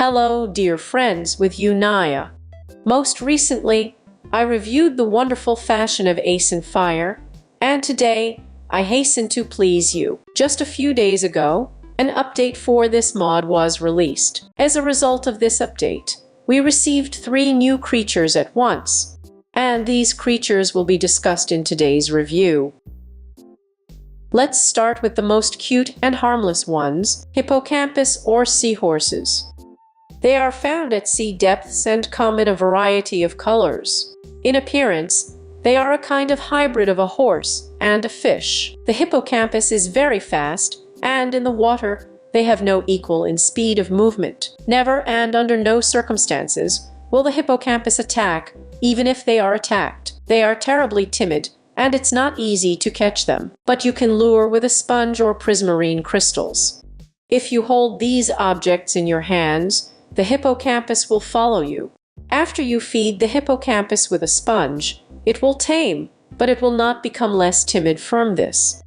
Hello, dear friends, with you Naya. Most recently, I reviewed the wonderful fashion of Ace and Fire, and today I hasten to please you. Just a few days ago, an update for this mod was released. As a result of this update, we received 3 new creatures at once, and these creatures will be discussed in today's review. Let's start with the most cute and harmless ones, Hippocampus or seahorses. They are found at sea depths and come in a variety of colors. In appearance, they are a kind of hybrid of a horse and a fish. The hippocampus is very fast, and in the water, they have no equal in speed of movement. Never and under no circumstances will the hippocampus attack, even if they are attacked. They are terribly timid, and it's not easy to catch them, but you can lure with a sponge or prismarine crystals. If you hold these objects in your hands, the hippocampus will follow you. After you feed the hippocampus with a sponge, it will tame, but it will not become less timid from this.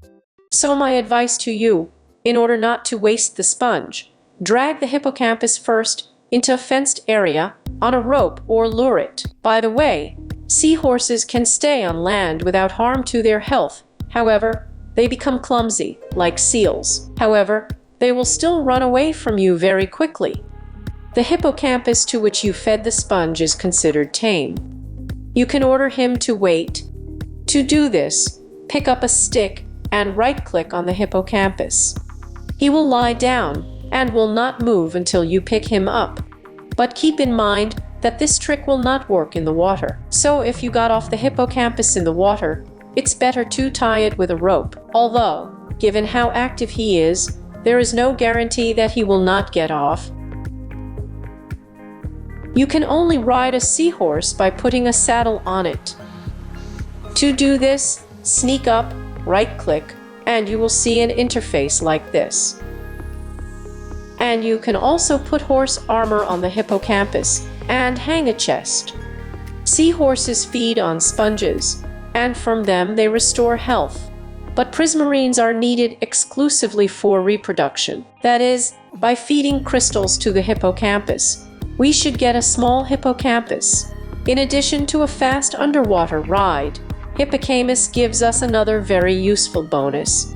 So my advice to you, in order not to waste the sponge, drag the hippocampus first into a fenced area on a rope or lure it. By the way, seahorses can stay on land without harm to their health. However, they become clumsy, like seals. However, they will still run away from you very quickly. The hippocampus to which you fed the sponge is considered tame. You can order him to wait. To do this, pick up a stick and right-click on the hippocampus. He will lie down and will not move until you pick him up. But keep in mind that this trick will not work in the water. So if you got off the hippocampus in the water, it's better to tie it with a rope. Although, given how active he is, there is no guarantee that he will not get off. You can only ride a seahorse by putting a saddle on it. To do this, sneak up, right-click, and you will see an interface like this. And you can also put horse armor on the hippocampus and hang a chest. Seahorses feed on sponges, and from them they restore health. But prismarines are needed exclusively for reproduction. That is, by feeding crystals to the hippocampus. We should get a small hippocampus. In addition to a fast underwater ride, Hippocampus gives us another very useful bonus.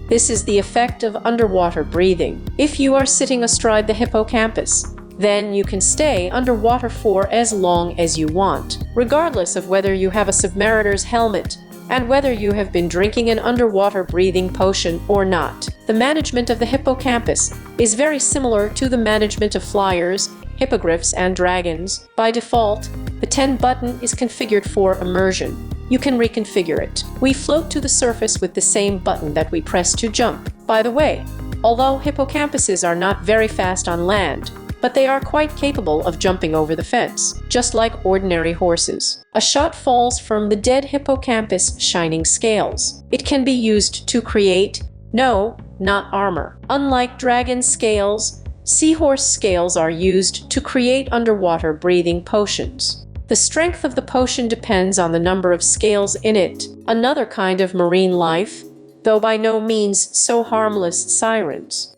This is the effect of underwater breathing. If you are sitting astride the hippocampus, then you can stay underwater for as long as you want, regardless of whether you have a submariner's helmet and whether you have been drinking an underwater breathing potion or not. The management of the hippocampus is very similar to the management of flyers, hippogriffs, and dragons. By default, the 10 button is configured for immersion. You can reconfigure it. We float to the surface with the same button that we press to jump. By the way, although hippocampuses are not very fast on land, but they are quite capable of jumping over the fence, just like ordinary horses. A shot falls from the dead hippocampus' shining scales. It can be used to create, no, not armor. Unlike dragon scales, seahorse scales are used to create underwater breathing potions. The strength of the potion depends on the number of scales in it. Another kind of marine life, though by no means so harmless, sirens.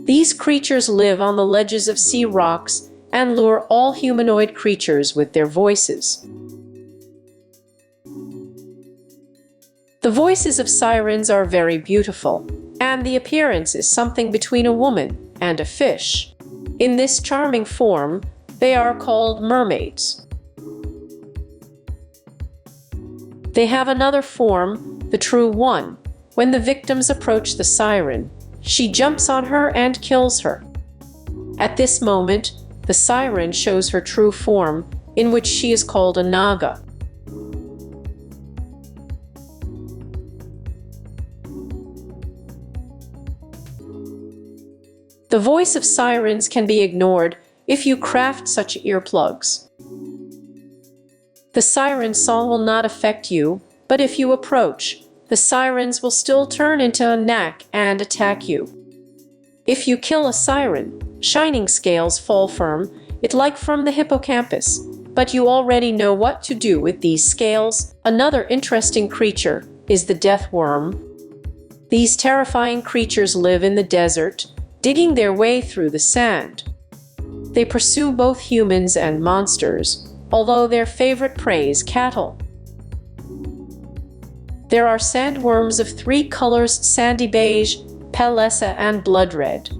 These creatures live on the ledges of sea rocks and lure all humanoid creatures with their voices. The voices of sirens are very beautiful, and the appearance is something between a woman and a fish. In this charming form, they are called mermaids. They have another form, the true one. When the victims approach the siren, she jumps on her and kills her. At this moment, the siren shows her true form, in which she is called a naga. The voice of sirens can be ignored if you craft such earplugs. The siren song will not affect you, but if you approach, the sirens will still turn into a knack and attack you. If you kill a siren, shining scales fall from it like from the hippocampus, but you already know what to do with these scales. Another interesting creature is the Deathworm. These terrifying creatures live in the desert, digging their way through the sand. They pursue both humans and monsters, although their favorite prey is cattle. There are sandworms of 3 colors: sandy beige, palesa, and blood red.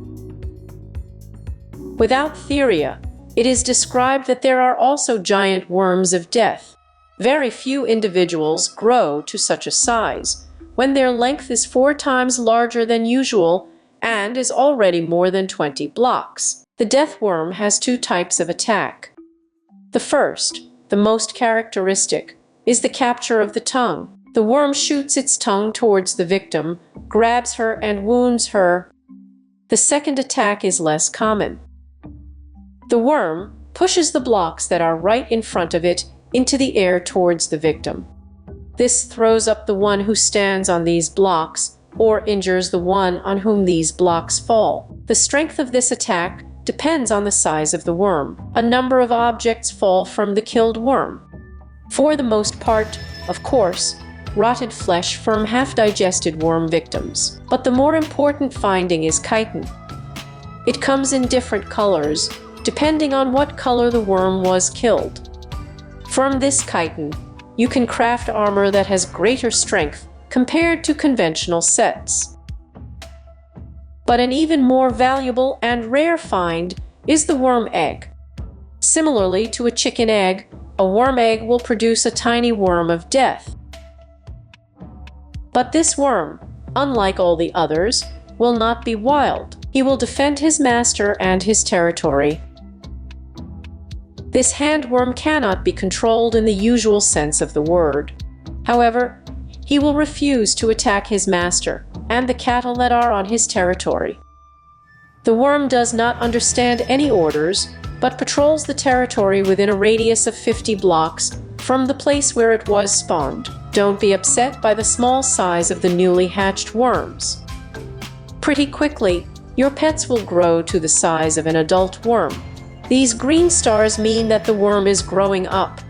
Without Theria, it is described that there are also giant worms of death. Very few individuals grow to such a size, when their length is 4 times larger than usual and is already more than 20 blocks. The Deathworm has 2 types of attack. The first, the most characteristic, is the capture of the tongue. The worm shoots its tongue towards the victim, grabs her, and wounds her. The second attack is less common. The worm pushes the blocks that are right in front of it into the air towards the victim. This throws up the one who stands on these blocks, or injures the one on whom these blocks fall. The strength of this attack depends on the size of the worm. A number of objects fall from the killed worm. For the most part, of course, rotted flesh from half-digested worm victims. But the more important finding is chitin. It comes in different colors, depending on what color the worm was killed. From this chitin, you can craft armor that has greater strength compared to conventional sets. But an even more valuable and rare find is the worm egg. Similarly to a chicken egg, a worm egg will produce a tiny worm of death. But this worm, unlike all the others, will not be wild. He will defend his master and his territory. This handworm cannot be controlled in the usual sense of the word. However, he will refuse to attack his master and the cattle that are on his territory. The worm does not understand any orders, but patrols the territory within a radius of 50 blocks from the place where it was spawned. Don't be upset by the small size of the newly hatched worms. Pretty quickly, your pets will grow to the size of an adult worm. These green stars mean that the worm is growing up.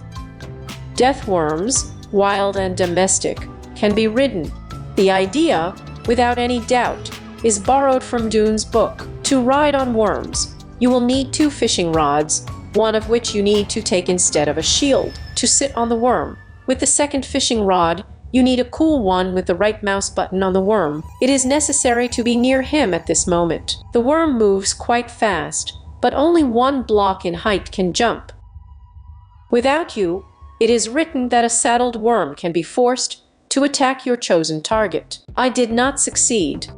Deathworms, wild and domestic, can be ridden. The idea, without any doubt, is borrowed from Dune's book. To ride on worms, you will need 2 fishing rods, one of which you need to take instead of a shield, to sit on the worm. With the second fishing rod, you need a cool one with the right mouse button on the worm. It is necessary to be near him at this moment. The worm moves quite fast, but only 1 block in height can jump. Without you, it is written that a saddled worm can be forced to attack your chosen target. I did not succeed.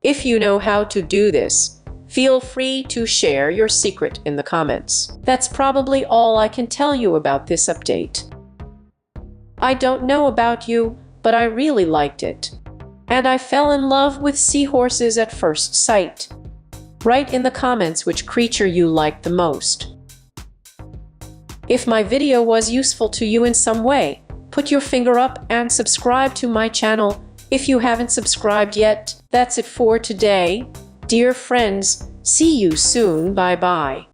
If you know how to do this, feel free to share your secret in the comments. That's probably all I can tell you about this update. I don't know about you, but I really liked it. And I fell in love with seahorses at first sight. Write in the comments which creature you liked the most. If my video was useful to you in some way, put your finger up and subscribe to my channel if you haven't subscribed yet. That's it for today. Dear friends, see you soon. Bye-bye.